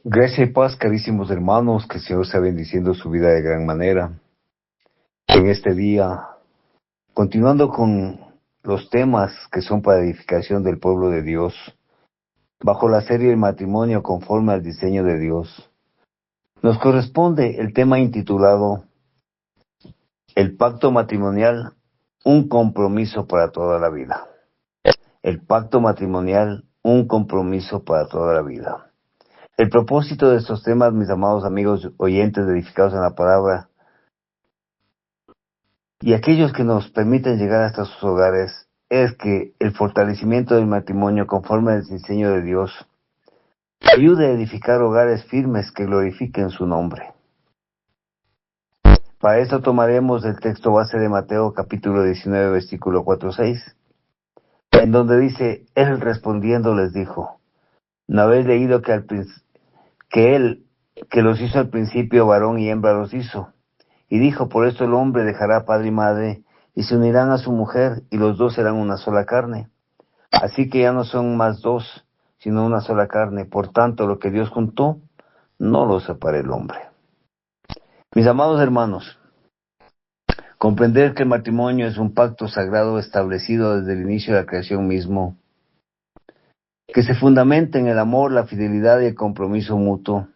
Gracia y paz, carísimos hermanos, que el Señor está bendiciendo su vida de gran manera. En este día, continuando con los temas que son para edificación del pueblo de Dios, bajo la serie El matrimonio conforme al diseño de Dios, nos corresponde el tema intitulado El pacto matrimonial, un compromiso para toda la vida. El pacto matrimonial, un compromiso para toda la vida. El propósito de estos temas, mis amados amigos oyentes edificados en la palabra, y aquellos que nos permiten llegar hasta sus hogares, es que el fortalecimiento del matrimonio conforme al diseño de Dios ayude a edificar hogares firmes que glorifiquen su nombre. Para esto tomaremos el texto base de Mateo capítulo 19 versículo 4-6, en donde dice: Él respondiendo les dijo: ¿No habéis leído que Él, que los hizo al principio, varón y hembra los hizo? Y dijo: por esto el hombre dejará padre y madre, y se unirán a su mujer, y los dos serán una sola carne. Así que ya no son más dos, sino una sola carne. Por tanto, lo que Dios juntó, no lo separe el hombre. Mis amados hermanos, comprender que el matrimonio es un pacto sagrado establecido desde el inicio de la creación mismo, que se fundamenta en el amor, la fidelidad y el compromiso mutuo,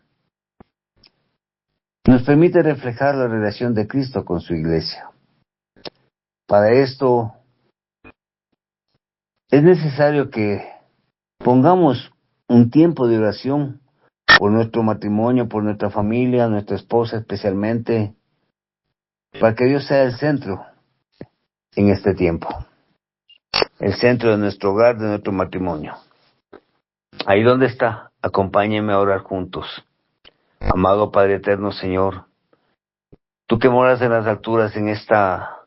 nos permite reflejar la relación de Cristo con su iglesia. Para esto, es necesario que pongamos un tiempo de oración por nuestro matrimonio, por nuestra familia, nuestra esposa especialmente, para que Dios sea el centro en este tiempo, el centro de nuestro hogar, de nuestro matrimonio. Ahí donde está, acompáñenme a orar juntos. Amado Padre eterno, Señor, tú que moras en las alturas, en esta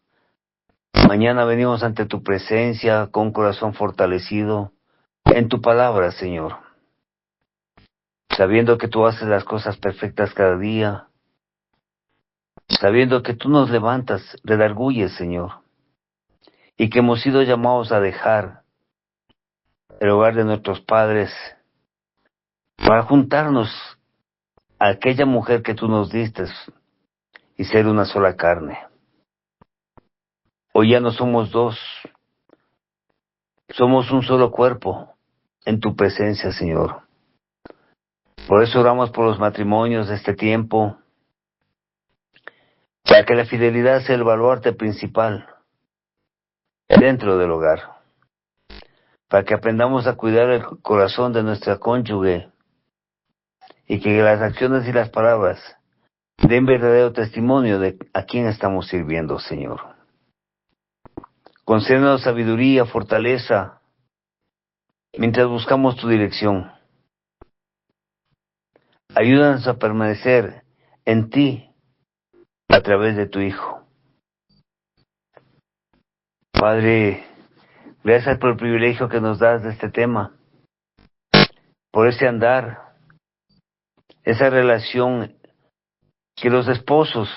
mañana venimos ante tu presencia con corazón fortalecido en tu palabra, Señor, sabiendo que tú haces las cosas perfectas cada día, sabiendo que tú nos levantas, redarguyes, Señor, y que hemos sido llamados a dejar el hogar de nuestros padres para juntarnos a aquella mujer que tú nos diste y ser una sola carne. Hoy ya no somos dos, somos un solo cuerpo en tu presencia, Señor. Por eso oramos por los matrimonios de este tiempo, para que la fidelidad sea el baluarte principal dentro del hogar, para que aprendamos a cuidar el corazón de nuestra cónyuge y que las acciones y las palabras den verdadero testimonio de a quién estamos sirviendo, Señor. Concédenos sabiduría, fortaleza, mientras buscamos tu dirección. Ayúdanos a permanecer en ti a través de tu Hijo. Padre, gracias por el privilegio que nos das de este tema, por ese andar, esa relación que los esposos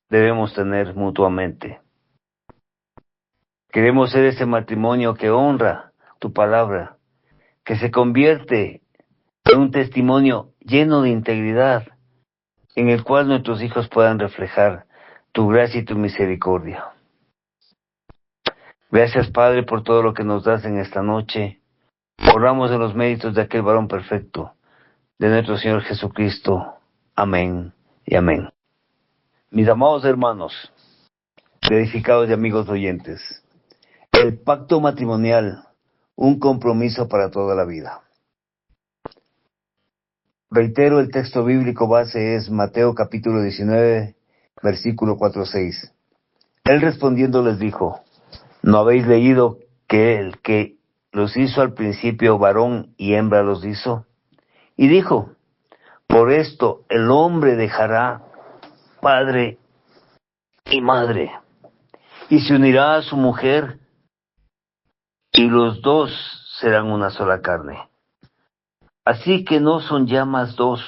debemos tener mutuamente. Queremos ser ese matrimonio que honra tu palabra, que se convierte en un testimonio lleno de integridad, en el cual nuestros hijos puedan reflejar tu gracia y tu misericordia. Gracias, Padre, por todo lo que nos das en esta noche. Oramos en los méritos de aquel varón perfecto, de nuestro Señor Jesucristo. Amén y amén. Mis amados hermanos, edificados y amigos oyentes, el pacto matrimonial, un compromiso para toda la vida. Reitero, el texto bíblico base es Mateo capítulo 19, versículo 4-6. Él respondiendo les dijo: ¿no habéis leído que el que los hizo al principio varón y hembra los hizo? Y dijo: por esto el hombre dejará padre y madre, y se unirá a su mujer, y los dos serán una sola carne. Así que no son ya más dos,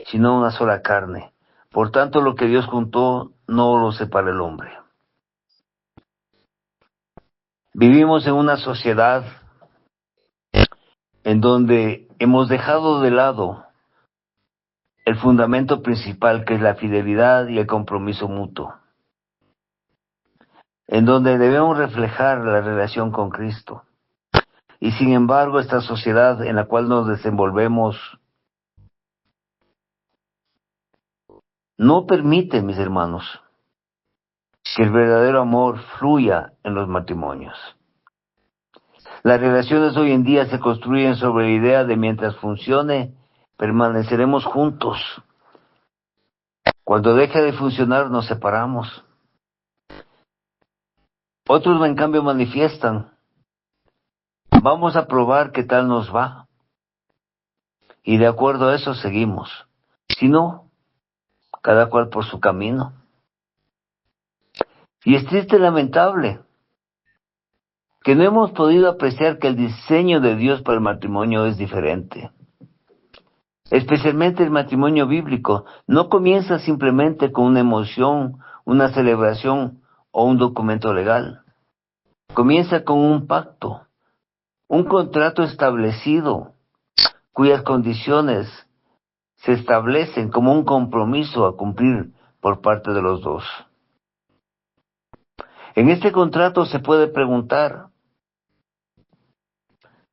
sino una sola carne. Por tanto, lo que Dios juntó, no lo separa el hombre. Vivimos en una sociedad en donde hemos dejado de lado el fundamento principal, que es la fidelidad y el compromiso mutuo, en donde debemos reflejar la relación con Cristo. Y sin embargo, esta sociedad en la cual nos desenvolvemos no permite, mis hermanos, que el verdadero amor fluya en los matrimonios. Las relaciones hoy en día se construyen sobre la idea de mientras funcione, permaneceremos juntos. Cuando deje de funcionar, nos separamos. Otros, en cambio, manifiestan: vamos a probar qué tal nos va. Y de acuerdo a eso seguimos. Si no, cada cual por su camino. Y es triste y lamentable que no hemos podido apreciar que el diseño de Dios para el matrimonio es diferente. Especialmente el matrimonio bíblico no comienza simplemente con una emoción, una celebración o un documento legal. Comienza con un pacto, un contrato establecido, cuyas condiciones se establecen como un compromiso a cumplir por parte de los dos. En este contrato se puede preguntar: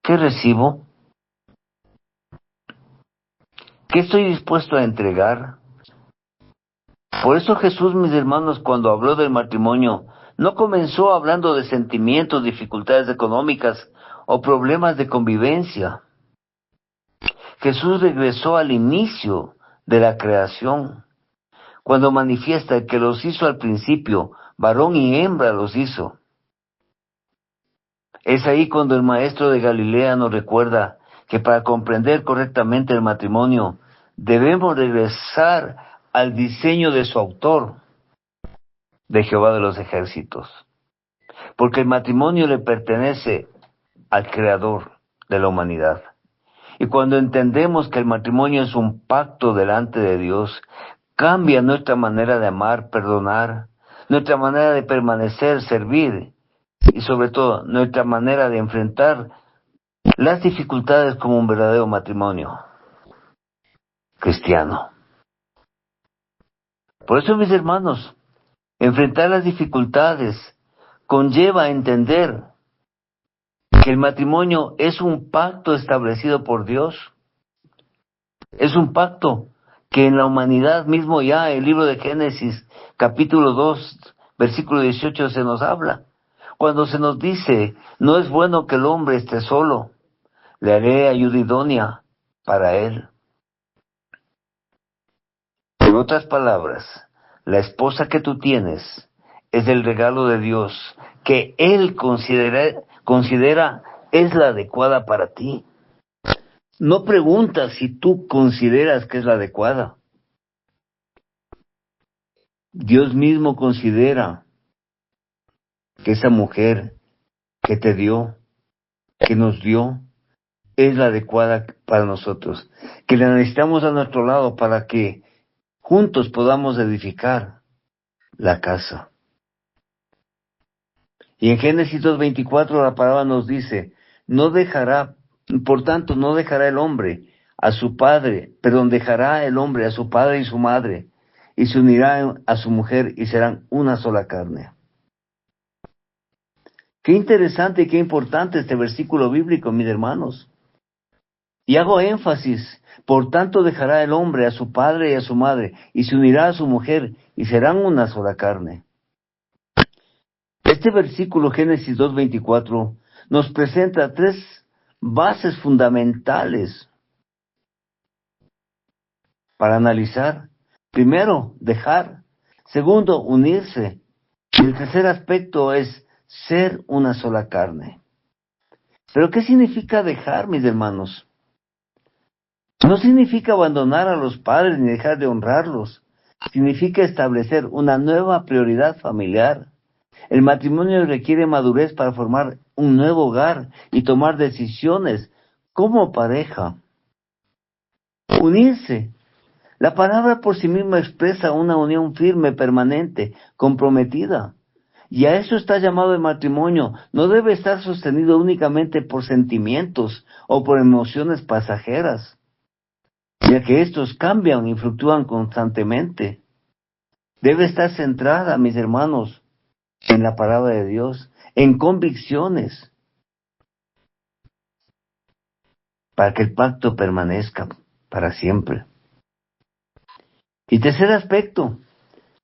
¿qué recibo? ¿Qué estoy dispuesto a entregar? Por eso Jesús, mis hermanos, cuando habló del matrimonio, no comenzó hablando de sentimientos, dificultades económicas o problemas de convivencia. Jesús regresó al inicio de la creación, cuando manifiesta que los hizo al principio, varón y hembra los hizo. Es ahí cuando el maestro de Galilea nos recuerda que para comprender correctamente el matrimonio, debemos regresar al diseño de su autor, de Jehová de los ejércitos. Porque el matrimonio le pertenece al Creador de la humanidad. Y cuando entendemos que el matrimonio es un pacto delante de Dios, cambia nuestra manera de amar, perdonar, nuestra manera de permanecer, servir, y sobre todo nuestra manera de enfrentar las dificultades como un verdadero matrimonio cristiano. Por eso, mis hermanos, enfrentar las dificultades conlleva entender que el matrimonio es un pacto establecido por Dios. Es un pacto que en la humanidad mismo, ya el libro de Génesis, capítulo 2, versículo 18, se nos habla. Cuando se nos dice: no es bueno que el hombre esté solo, le haré ayuda idónea para él. En otras palabras, la esposa que tú tienes es el regalo de Dios que Él considera es la adecuada para ti. No preguntas si tú consideras que es la adecuada. Dios mismo considera que esa mujer que te dio, que nos dio, es la adecuada para nosotros, que la necesitamos a nuestro lado para que juntos podamos edificar la casa. Y en Génesis 2:24 la palabra nos dice: por tanto, no dejará el hombre a su padre, dejará el hombre a su padre y su madre, y se unirá a su mujer, y serán una sola carne. Qué interesante y qué importante este versículo bíblico, mis hermanos. Y hago énfasis: por tanto dejará el hombre a su padre y a su madre, y se unirá a su mujer, y serán una sola carne. Este versículo, Génesis 2:24, nos presenta tres bases fundamentales para analizar. Primero, dejar. Segundo, unirse. Y el tercer aspecto es ser una sola carne. ¿Pero qué significa dejar, mis hermanos? No significa abandonar a los padres ni dejar de honrarlos. Significa establecer una nueva prioridad familiar. El matrimonio requiere madurez para formar un nuevo hogar y tomar decisiones como pareja. Unirse. La palabra por sí misma expresa una unión firme, permanente, comprometida. Y a eso está llamado el matrimonio. No debe estar sostenido únicamente por sentimientos o por emociones pasajeras. ya que estos cambian y fluctúan constantemente. Debe estar centrada, mis hermanos, en la palabra de Dios, en convicciones, para que el pacto permanezca para siempre. Y tercer aspecto,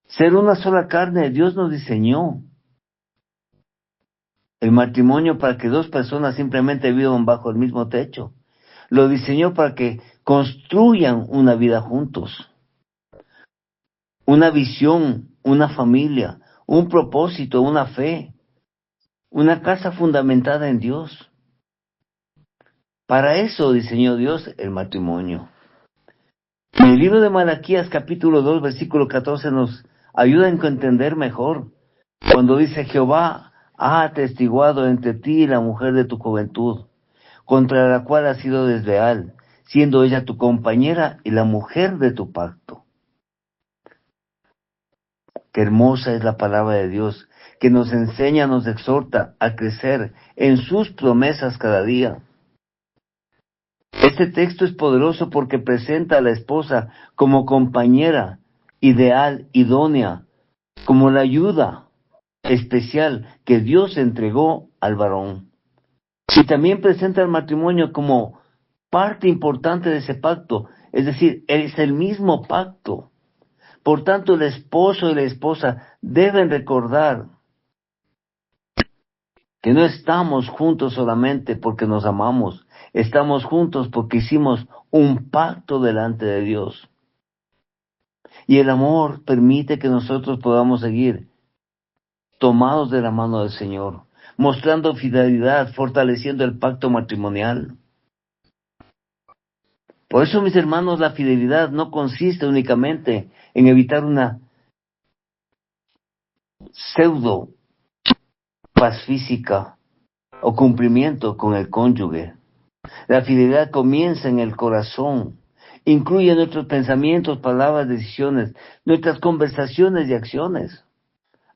ser una sola carne. Dios nos diseñó el matrimonio para que dos personas simplemente vivan bajo el mismo techo. Lo diseñó para que construyan una vida juntos, una visión, una familia, un propósito, una fe, una casa fundamentada en Dios. Para eso diseñó Dios el matrimonio. En el libro de Malaquías, capítulo 2, versículo 14, nos ayuda a entender mejor, cuando dice: Jehová ha atestiguado entre ti y la mujer de tu juventud, contra la cual has sido desleal, siendo ella tu compañera y la mujer de tu pacto. Qué hermosa es la palabra de Dios, que nos enseña, nos exhorta a crecer en sus promesas cada día. Este texto es poderoso porque presenta a la esposa como compañera ideal, idónea, como la ayuda especial que Dios entregó al varón. Y también presenta al matrimonio como parte importante de ese pacto, es decir, es el mismo pacto. Por tanto, el esposo y la esposa deben recordar que no estamos juntos solamente porque nos amamos, estamos juntos porque hicimos un pacto delante de Dios. Y el amor permite que nosotros podamos seguir tomados de la mano del Señor, mostrando fidelidad, fortaleciendo el pacto matrimonial. Por eso, mis hermanos, la fidelidad no consiste únicamente en evitar una pseudo paz física o cumplimiento con el cónyuge. La fidelidad comienza en el corazón, incluye nuestros pensamientos, palabras, decisiones, nuestras conversaciones y acciones.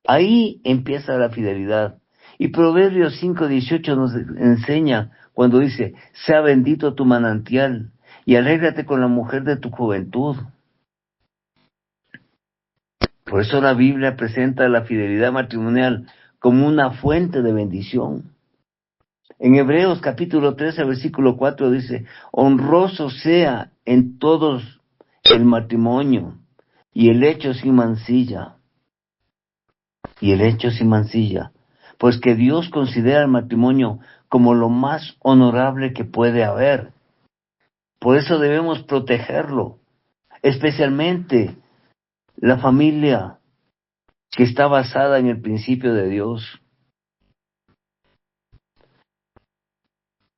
Ahí empieza la fidelidad. Y Proverbios 5:18 nos enseña cuando dice: sea bendito tu manantial y alégrate con la mujer de tu juventud. Por eso la Biblia presenta la fidelidad matrimonial como una fuente de bendición. En Hebreos capítulo 13, versículo 4 dice: honroso sea en todos el matrimonio y el hecho sin mancilla. Y el hecho sin mancilla, pues que Dios considera el matrimonio como lo más honorable que puede haber. Por eso debemos protegerlo, especialmente la familia que está basada en el principio de Dios.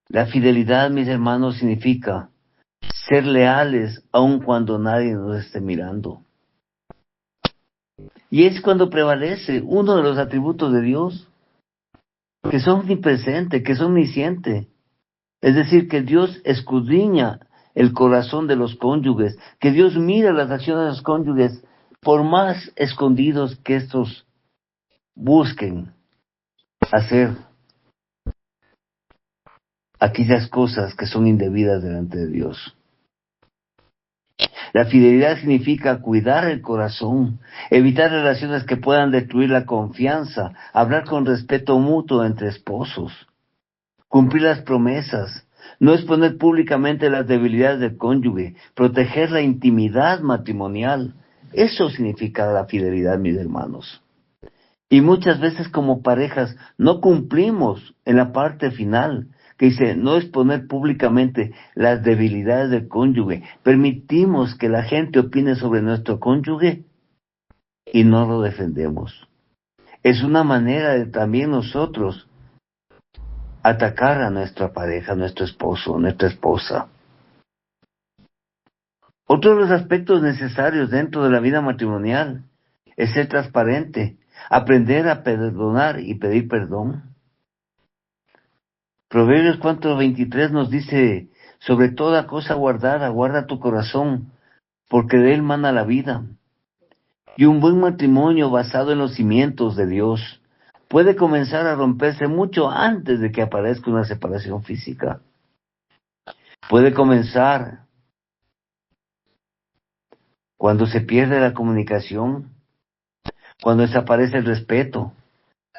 La fidelidad, mis hermanos, significa ser leales aun cuando nadie nos esté mirando. Y es cuando prevalece uno de los atributos de Dios, que son omnipresentes, que son omniscientes. Es decir, que Dios escudriña el corazón de los cónyuges, que Dios mira las acciones de los cónyuges, por más escondidos que estos busquen hacer aquellas cosas que son indebidas delante de Dios. La fidelidad significa cuidar el corazón, evitar relaciones que puedan destruir la confianza, hablar con respeto mutuo entre esposos, cumplir las promesas, no exponer públicamente las debilidades del cónyuge, proteger la intimidad matrimonial. Eso significa la fidelidad, mis hermanos. Y muchas veces como parejas no cumplimos en la parte final, que dice no exponer públicamente las debilidades del cónyuge. Permitimos que la gente opine sobre nuestro cónyuge y no lo defendemos. Es una manera de también nosotros atacar a nuestra pareja, a nuestro esposo, a nuestra esposa. Otro de los aspectos necesarios dentro de la vida matrimonial es ser transparente, aprender a perdonar y pedir perdón. Proverbios 4:23 nos dice: sobre toda cosa guardada, guarda tu corazón, porque de él mana la vida. Y un buen matrimonio basado en los cimientos de Dios puede comenzar a romperse mucho antes de que aparezca una separación física. Puede comenzar cuando se pierde la comunicación, cuando desaparece el respeto,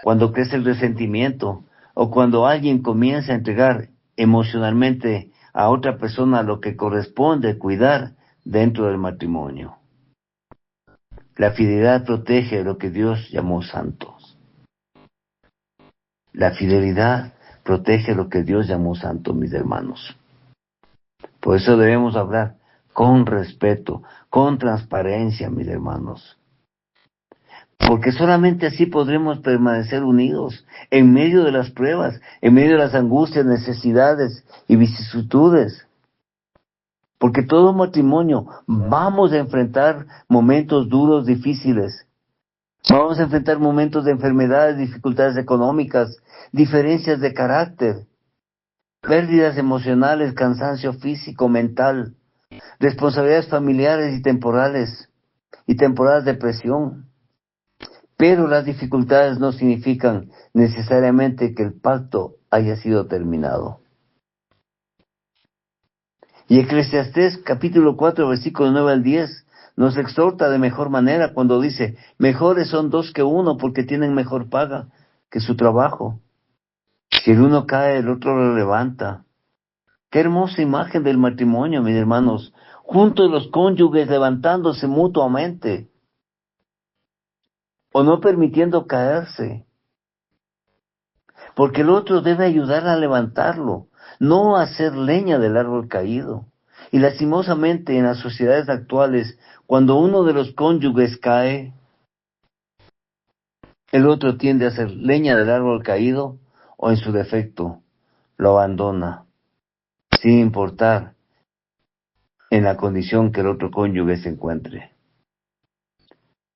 cuando crece el resentimiento, o cuando alguien comienza a entregar emocionalmente a otra persona lo que corresponde cuidar dentro del matrimonio. La fidelidad protege lo que Dios llamó santos. La fidelidad protege lo que Dios llamó santo, mis hermanos. Por eso debemos hablar con respeto, con transparencia, mis hermanos. Porque solamente así podremos permanecer unidos en medio de las pruebas, en medio de las angustias, necesidades y vicisitudes. Porque todo matrimonio vamos a enfrentar momentos duros, difíciles. Vamos a enfrentar momentos de enfermedades, dificultades económicas, diferencias de carácter, pérdidas emocionales, cansancio físico, mental, responsabilidades familiares y temporadas de presión. Pero las dificultades no significan necesariamente que el pacto haya sido terminado. Y Eclesiastés capítulo 4, versículos 9 al 10, nos exhorta de mejor manera cuando dice, mejores son dos que uno porque tienen mejor paga que su trabajo. Si el uno cae, el otro lo levanta. Qué hermosa imagen del matrimonio, mis hermanos, juntos los cónyuges levantándose mutuamente, o no permitiendo caerse, porque el otro debe ayudar a levantarlo, no a hacer leña del árbol caído. Y lastimosamente en las sociedades actuales, cuando uno de los cónyuges cae, el otro tiende a hacer leña del árbol caído, o en su defecto, lo abandona, sin importar en la condición que el otro cónyuge se encuentre.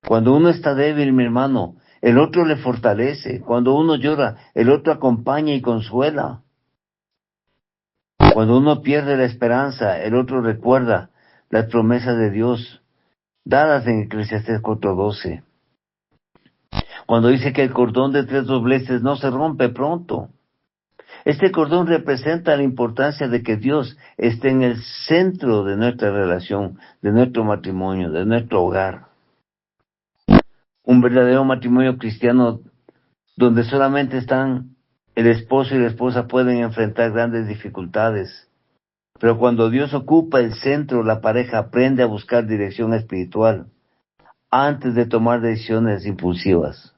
Cuando uno está débil, mi hermano, el otro le fortalece. Cuando uno llora, el otro acompaña y consuela. Cuando uno pierde la esperanza, el otro recuerda las promesas de Dios dadas en Eclesiastés 4:12. Cuando dice que el cordón de 3 dobleces no se rompe pronto. Este cordón representa la importancia de que Dios esté en el centro de nuestra relación, de nuestro matrimonio, de nuestro hogar. Un verdadero matrimonio cristiano donde solamente están el esposo y la esposa pueden enfrentar grandes dificultades. Pero cuando Dios ocupa el centro, la pareja aprende a buscar dirección espiritual antes de tomar decisiones impulsivas.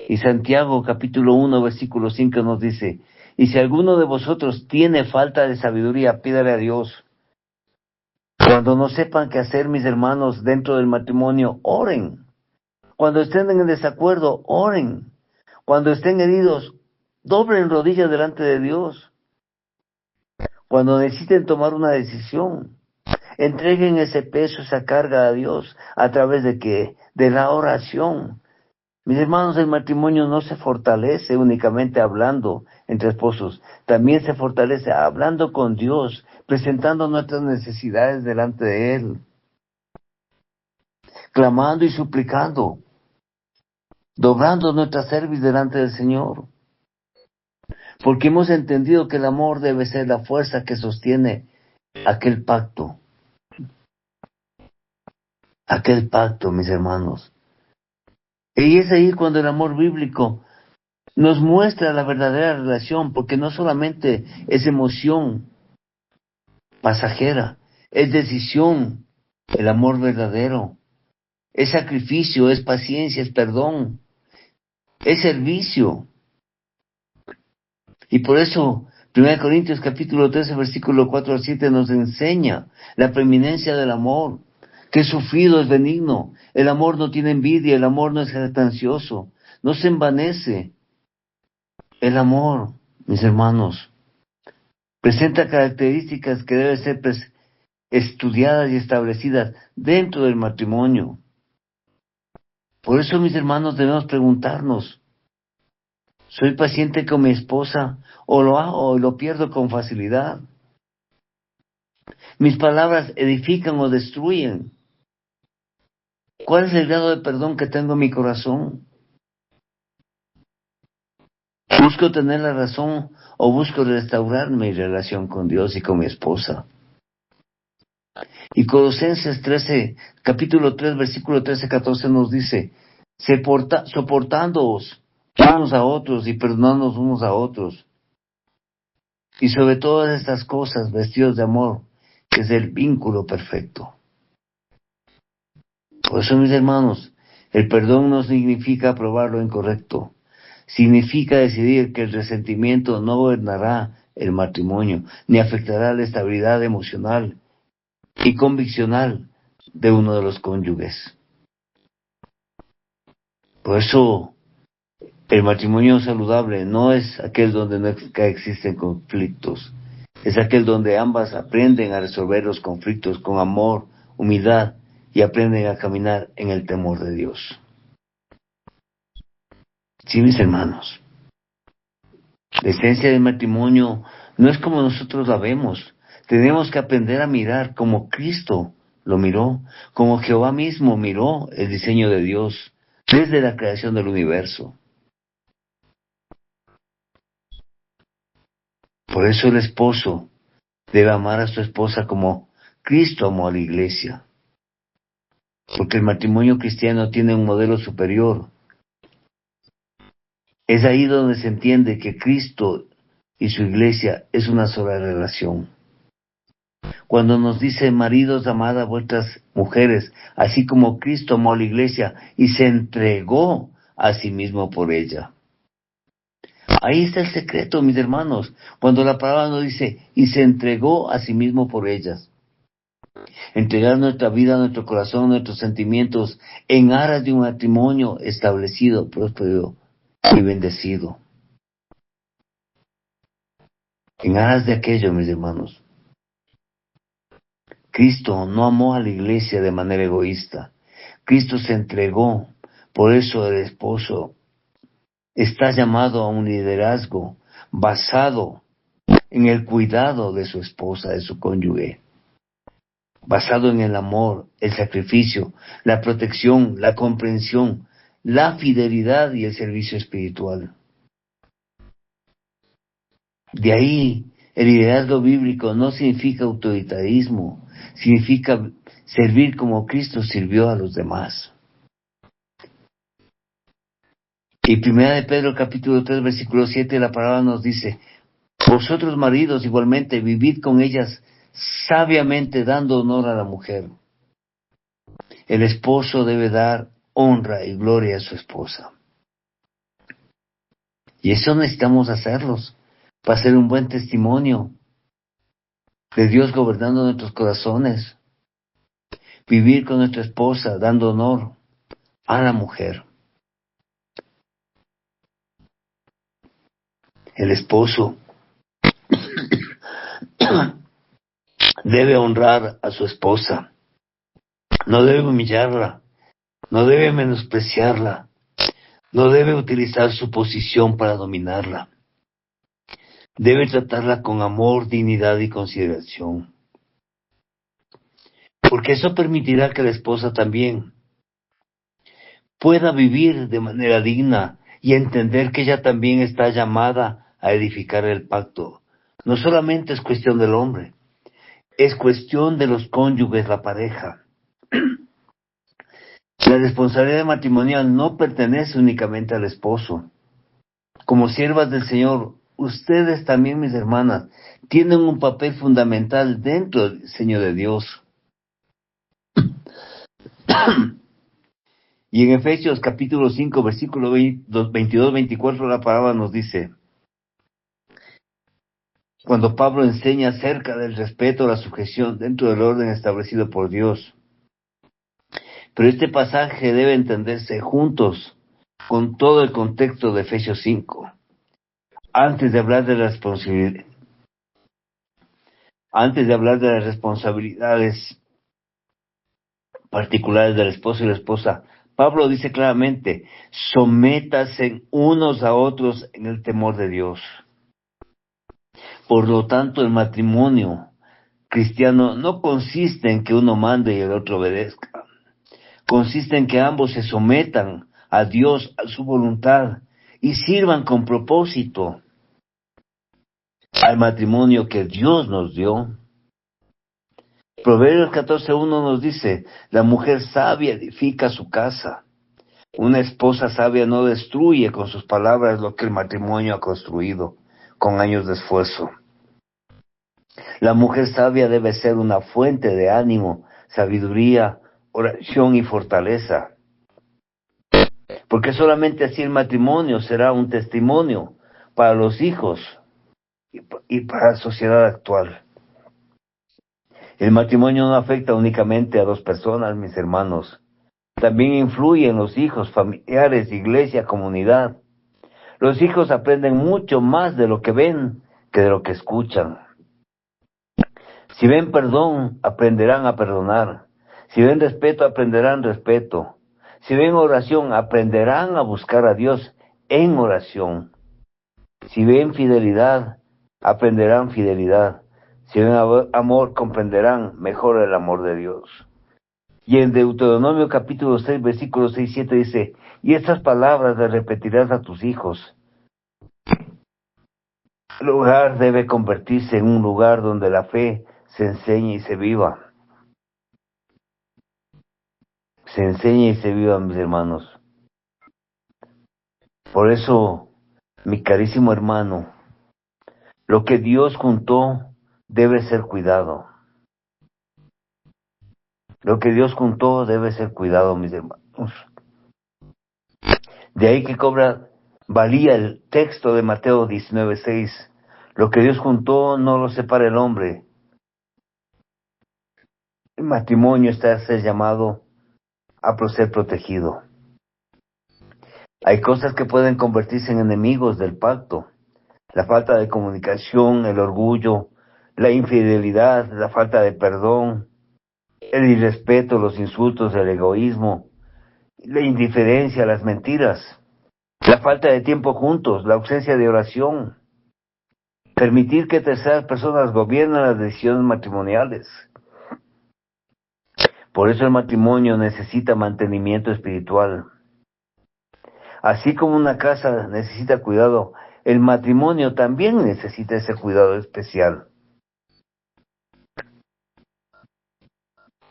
Y Santiago capítulo 1 versículo 5 nos dice, y si alguno de vosotros tiene falta de sabiduría, pídale a Dios. Cuando no sepan qué hacer, mis hermanos, dentro del matrimonio, oren. Cuando estén en desacuerdo, oren. Cuando estén heridos, doblen rodillas delante de Dios. Cuando necesiten tomar una decisión, entreguen ese peso, esa carga a Dios, ¿a través de qué? De la oración. Mis hermanos, el matrimonio no se fortalece únicamente hablando entre esposos, también se fortalece hablando con Dios, presentando nuestras necesidades delante de Él, clamando y suplicando, doblando nuestra cerviz delante del Señor. Porque hemos entendido que el amor debe ser la fuerza que sostiene aquel pacto, mis hermanos. Y es ahí cuando el amor bíblico nos muestra la verdadera relación, porque no solamente es emoción pasajera, es decisión, el amor verdadero, es sacrificio, es paciencia, es perdón, es servicio. Y por eso 1 Corintios capítulo 13 versículo 4 al 7 nos enseña la preeminencia del amor, que sufrido es benigno, el amor no tiene envidia, el amor no es jactancioso, no se envanece. El amor, mis hermanos, presenta características que deben ser estudiadas y establecidas dentro del matrimonio. Por eso, mis hermanos, debemos preguntarnos, ¿soy paciente con mi esposa o lo hago o lo pierdo con facilidad? ¿Mis palabras edifican o destruyen? ¿Cuál es el grado de perdón que tengo en mi corazón? ¿Busco tener la razón o busco restaurar mi relación con Dios y con mi esposa? Y Colosenses 13, capítulo 3, versículo 13-14 nos dice, soportándoos unos a otros y perdonándonos unos a otros. Y sobre todas estas cosas, vestidos de amor, que es el vínculo perfecto. Por eso, mis hermanos, el perdón no significa aprobar lo incorrecto. Significa decidir que el resentimiento no gobernará el matrimonio, ni afectará la estabilidad emocional y conviccional de uno de los cónyuges. Por eso, el matrimonio saludable no es aquel donde no existen conflictos, es aquel donde ambas aprenden a resolver los conflictos con amor, humildad y aprenden a caminar en el temor de Dios. Sí, mis hermanos, la esencia del matrimonio no es como nosotros la vemos. Tenemos que aprender a mirar como Cristo lo miró, como Jehová mismo miró el diseño de Dios desde la creación del universo. Por eso el esposo debe amar a su esposa como Cristo amó a la iglesia. Porque el matrimonio cristiano tiene un modelo superior. Es ahí donde se entiende que Cristo y su iglesia es una sola relación. Cuando nos dice, maridos, amad a vuestras mujeres, así como Cristo amó a la iglesia y se entregó a sí mismo por ella. Ahí está el secreto, mis hermanos, cuando la palabra nos dice, y se entregó a sí mismo por ellas. Entregar nuestra vida, nuestro corazón, nuestros sentimientos en aras de un matrimonio establecido, próspero y bendecido. En aras de aquello, mis hermanos. Cristo no amó a la iglesia de manera egoísta. Cristo se entregó. Por eso el esposo está llamado a un liderazgo basado en el cuidado de su esposa, de su cónyuge. Basado en el amor, el sacrificio, la protección, la comprensión, la fidelidad y el servicio espiritual. De ahí, el liderazgo bíblico no significa autoritarismo, significa servir como Cristo sirvió a los demás. Y primera de Pedro capítulo 3 versículo 7 la palabra nos dice, vosotros maridos igualmente vivid con ellas sabiamente dando honor a la mujer. El esposo debe dar honra y gloria a su esposa. Y eso necesitamos hacerlos para ser un buen testimonio de Dios gobernando nuestros corazones. Vivir con nuestra esposa dando honor a la mujer. El esposo debe honrar a su esposa. No debe humillarla. No debe menospreciarla. No debe utilizar su posición para dominarla. Debe tratarla con amor, dignidad y consideración. Porque eso permitirá que la esposa también pueda vivir de manera digna y entender que ella también está llamada a edificar el pacto. No solamente es cuestión del hombre, es cuestión de los cónyuges, la pareja. La responsabilidad matrimonial no pertenece únicamente al esposo. Como siervas del Señor, ustedes también, mis hermanas, tienen un papel fundamental dentro del diseño de Dios. Y en Efesios capítulo 5, versículo 22-24, la palabra nos dice, cuando Pablo enseña acerca del respeto, la sujeción dentro del orden establecido por Dios. Pero este pasaje debe entenderse juntos con todo el contexto de Efesios 5. Antes de hablar de las responsabilidades particulares del esposo y la esposa, Pablo dice claramente, sométase unos a otros en el temor de Dios. Por lo tanto, el matrimonio cristiano no consiste en que uno mande y el otro obedezca. Consiste en que ambos se sometan a Dios, a su voluntad, y sirvan con propósito al matrimonio que Dios nos dio. Proverbios 14:1 nos dice, la mujer sabia edifica su casa. Una esposa sabia no destruye con sus palabras lo que el matrimonio ha construido con años de esfuerzo. La mujer sabia debe ser una fuente de ánimo, sabiduría, oración y fortaleza. Porque solamente así el matrimonio será un testimonio para los hijos y para la sociedad actual. El matrimonio no afecta únicamente a dos personas, mis hermanos. También influye en los hijos, familiares, iglesia, comunidad. Los hijos aprenden mucho más de lo que ven que de lo que escuchan. Si ven perdón, aprenderán a perdonar. Si ven respeto, aprenderán respeto. Si ven oración, aprenderán a buscar a Dios en oración. Si ven fidelidad, aprenderán fidelidad. Si ven amor, comprenderán mejor el amor de Dios. Y en Deuteronomio capítulo 6, versículos 6 y 7 dice, y estas palabras las repetirás a tus hijos. El hogar debe convertirse en un lugar donde la fe se enseñe y se viva. Se enseña y se viva, mis hermanos. Por eso, mi carísimo hermano, lo que Dios juntó debe ser cuidado. Lo que Dios juntó debe ser cuidado, mis hermanos. De ahí que valía el texto de Mateo 19:6. Lo que Dios juntó no lo separa el hombre. El matrimonio está a ser llamado a ser protegido. Hay cosas que pueden convertirse en enemigos del pacto. La falta de comunicación, el orgullo, la infidelidad, la falta de perdón, el irrespeto, los insultos, el egoísmo, la indiferencia, las mentiras, la falta de tiempo juntos, la ausencia de oración, permitir que terceras personas gobiernen las decisiones matrimoniales. Por eso el matrimonio necesita mantenimiento espiritual. Así como una casa necesita cuidado, el matrimonio también necesita ese cuidado especial.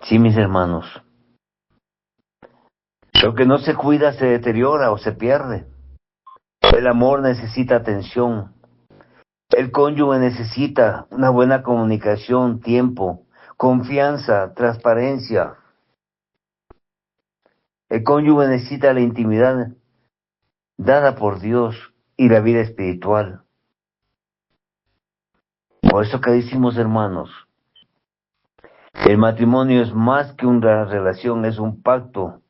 Sí, mis hermanos. Lo que no se cuida se deteriora o se pierde. El amor necesita atención. El cónyuge necesita una buena comunicación, tiempo, confianza, transparencia. El cónyuge necesita la intimidad dada por Dios y la vida espiritual. Por eso, carísimos hermanos, el matrimonio es más que una relación, es un pacto.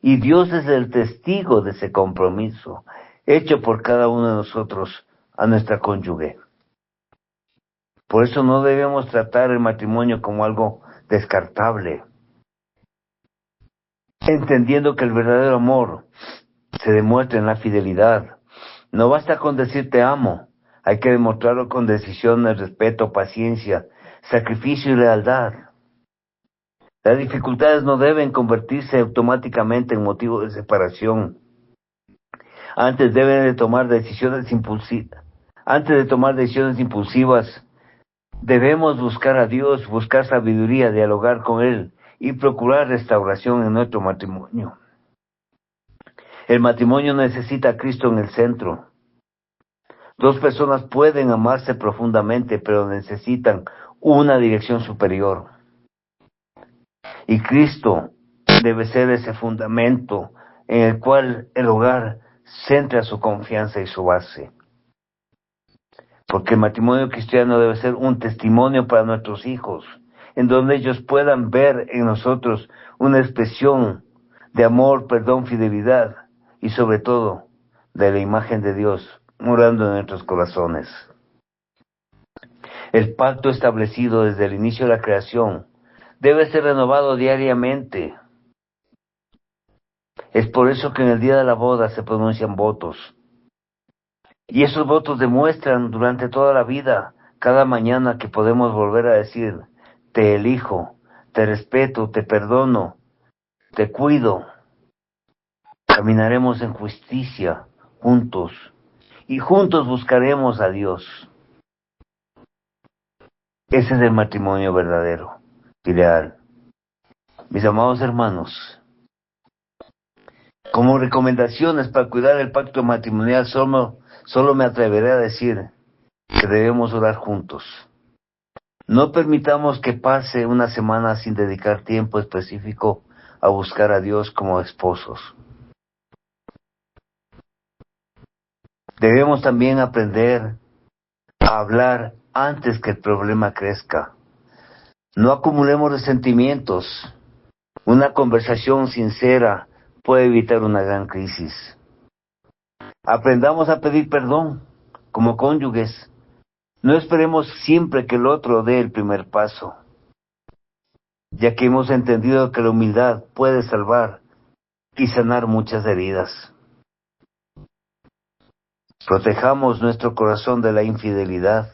Y Dios es el testigo de ese compromiso, hecho por cada uno de nosotros a nuestra cónyuge. Por eso no debemos tratar el matrimonio como algo descartable, entendiendo que el verdadero amor se demuestra en la fidelidad. No basta con decir te amo, hay que demostrarlo con decisiones, respeto, paciencia, sacrificio y lealtad. Las dificultades no deben convertirse automáticamente en motivo de separación. Antes de tomar decisiones impulsivas, debemos buscar a Dios, buscar sabiduría, dialogar con Él y procurar restauración en nuestro matrimonio. El matrimonio necesita a Cristo en el centro. Dos personas pueden amarse profundamente, pero necesitan una dirección superior. Y Cristo debe ser ese fundamento en el cual el hogar centra su confianza y su base. Porque el matrimonio cristiano debe ser un testimonio para nuestros hijos, en donde ellos puedan ver en nosotros una expresión de amor, perdón, fidelidad y sobre todo de la imagen de Dios morando en nuestros corazones. El pacto establecido desde el inicio de la creación debe ser renovado diariamente. Es por eso que en el día de la boda se pronuncian votos. Y esos votos demuestran durante toda la vida, cada mañana, que podemos volver a decir, te elijo, te respeto, te perdono, te cuido. Caminaremos en justicia juntos y juntos buscaremos a Dios. Ese es el matrimonio verdadero y real. Mis amados hermanos, como recomendaciones para cuidar el pacto matrimonial, solo me atreveré a decir que debemos orar juntos. No permitamos que pase una semana sin dedicar tiempo específico a buscar a Dios como esposos. Debemos también aprender a hablar antes que el problema crezca. No acumulemos resentimientos. Una conversación sincera puede evitar una gran crisis. Aprendamos a pedir perdón como cónyuges. No esperemos siempre que el otro dé el primer paso, ya que hemos entendido que la humildad puede salvar y sanar muchas heridas. Protejamos nuestro corazón de la infidelidad.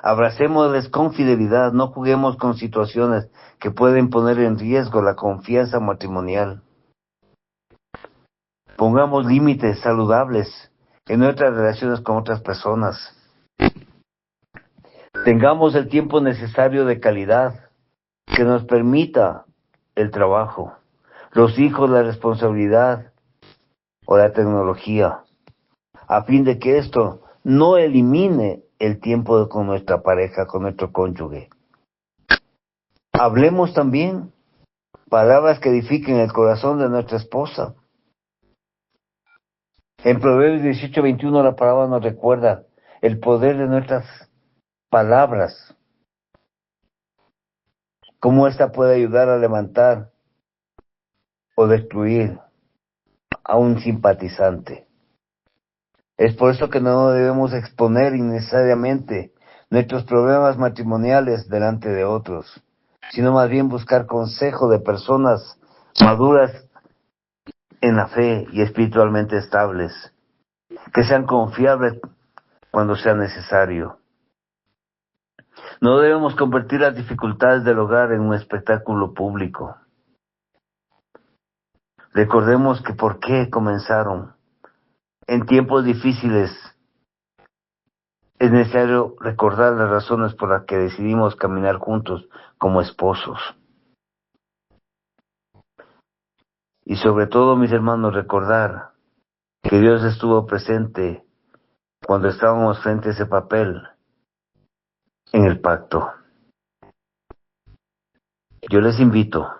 Abracémosles con fidelidad, no juguemos con situaciones que pueden poner en riesgo la confianza matrimonial. Pongamos límites saludables en nuestras relaciones con otras personas. Tengamos el tiempo necesario de calidad que nos permita el trabajo, los hijos, la responsabilidad o la tecnología, a fin de que esto no elimine el tiempo con nuestra pareja, con nuestro cónyuge. Hablemos también palabras que edifiquen el corazón de nuestra esposa. En Proverbios 18:21 la palabra nos recuerda el poder de nuestras palabras, cómo ésta puede ayudar a levantar o destruir a un simpatizante. Es por eso que no debemos exponer innecesariamente nuestros problemas matrimoniales delante de otros, sino más bien buscar consejo de personas maduras en la fe y espiritualmente estables, que sean confiables cuando sea necesario. No debemos convertir las dificultades del hogar en un espectáculo público. Recordemos que por qué comenzaron. En tiempos difíciles es necesario recordar las razones por las que decidimos caminar juntos como esposos. Y sobre todo, mis hermanos, recordar que Dios estuvo presente cuando estábamos frente a ese papel en el pacto. Yo les invito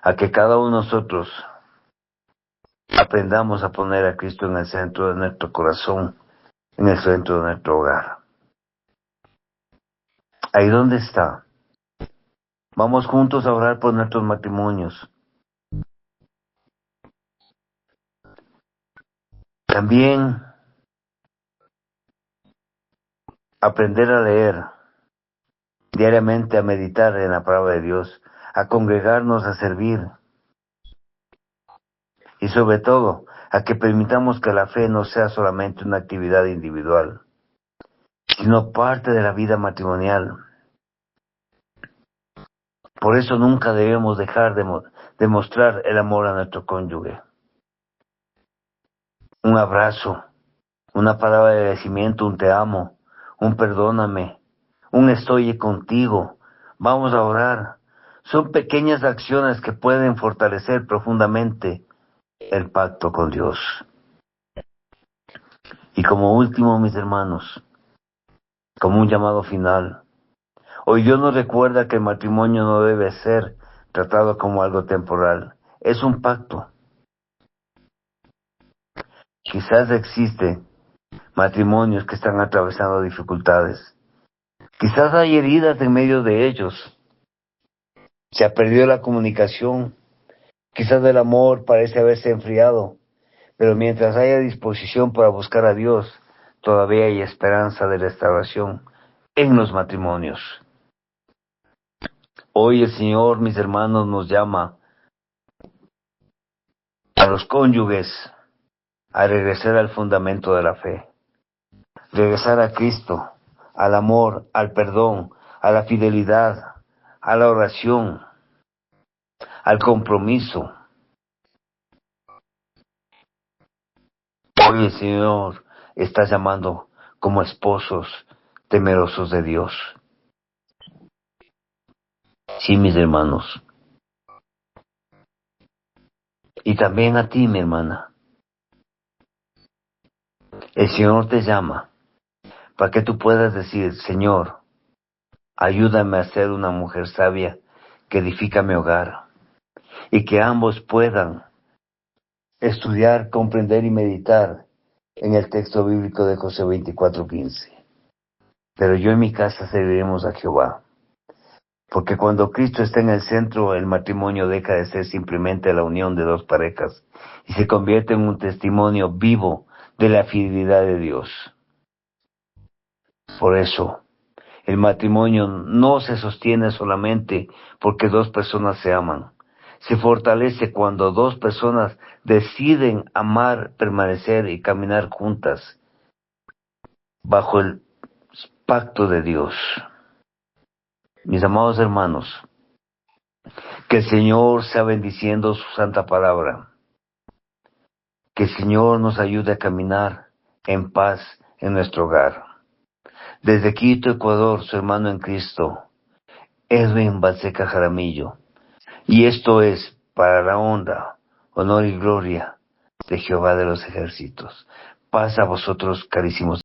a que cada uno de nosotros aprendamos a poner a Cristo en el centro de nuestro corazón, en el centro de nuestro hogar. Ahí donde está. Vamos juntos a orar por nuestros matrimonios. También aprender a leer diariamente, a meditar en la palabra de Dios, a congregarnos, a servir. Y sobre todo, a que permitamos que la fe no sea solamente una actividad individual, sino parte de la vida matrimonial. Por eso nunca debemos dejar de mostrar el amor a nuestro cónyuge. Un abrazo, una palabra de agradecimiento, un te amo, un perdóname, un estoy contigo, vamos a orar. Son pequeñas acciones que pueden fortalecer profundamente el pacto con Dios. Y como último, mis hermanos, como un llamado final, hoy Dios nos recuerda que el matrimonio no debe ser tratado como algo temporal, es un pacto. Quizás existen matrimonios que están atravesando dificultades. Quizás hay heridas en medio de ellos. Se ha perdido la comunicación. Quizás el amor parece haberse enfriado. Pero mientras haya disposición para buscar a Dios, todavía hay esperanza de restauración en los matrimonios. Hoy el Señor, mis hermanos, nos llama a los cónyuges a regresar al fundamento de la fe. Regresar a Cristo, al amor, al perdón, a la fidelidad, a la oración, al compromiso. Hoy el Señor está llamando como esposos, temerosos de Dios. Sí, mis hermanos. Y también a ti, mi hermana. El Señor te llama para que tú puedas decir, Señor, ayúdame a ser una mujer sabia que edifica mi hogar, y que ambos puedan estudiar, comprender y meditar en el texto bíblico de Josué 24:15. Pero yo en mi casa serviremos a Jehová. Porque cuando Cristo está en el centro, el matrimonio deja de ser simplemente la unión de dos parejas y se convierte en un testimonio vivo de la fidelidad de Dios. Por eso, el matrimonio no se sostiene solamente porque dos personas se aman. Se fortalece cuando dos personas deciden amar, permanecer y caminar juntas bajo el pacto de Dios. Mis amados hermanos, que el Señor sea bendiciendo su santa palabra. Que el Señor nos ayude a caminar en paz en nuestro hogar. Desde Quito, Ecuador, su hermano en Cristo, Edwin Balseca Jaramillo. Y esto es para la honra, honor y gloria de Jehová de los ejércitos. Paz a vosotros, carísimos.